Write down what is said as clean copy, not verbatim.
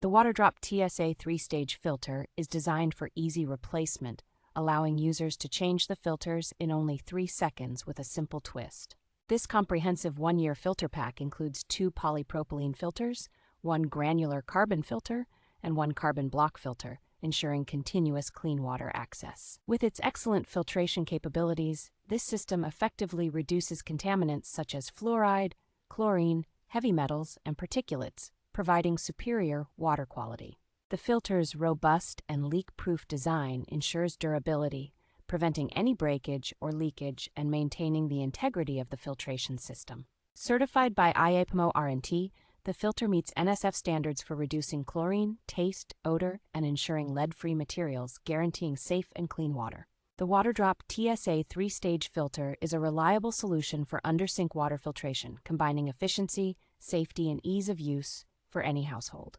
The Waterdrop TSA 3-stage filter is designed for easy replacement, allowing users to change the filters in only 3 seconds with a simple twist. This comprehensive 1-year filter pack includes 2 polypropylene filters, 1 granular carbon filter, and 1 carbon block filter, ensuring continuous clean water access. With its excellent filtration capabilities, this system effectively reduces contaminants such as fluoride, chlorine, heavy metals, and particulates, providing superior water quality. The filter's robust and leak-proof design ensures durability, preventing any breakage or leakage and maintaining the integrity of the filtration system. Certified by IAPMO R&T, the filter meets NSF standards for reducing chlorine, taste, odor, and ensuring lead-free materials, guaranteeing safe and clean water. The Waterdrop TSA 3-stage filter is a reliable solution for under-sink water filtration, combining efficiency, safety, and ease of use for any household.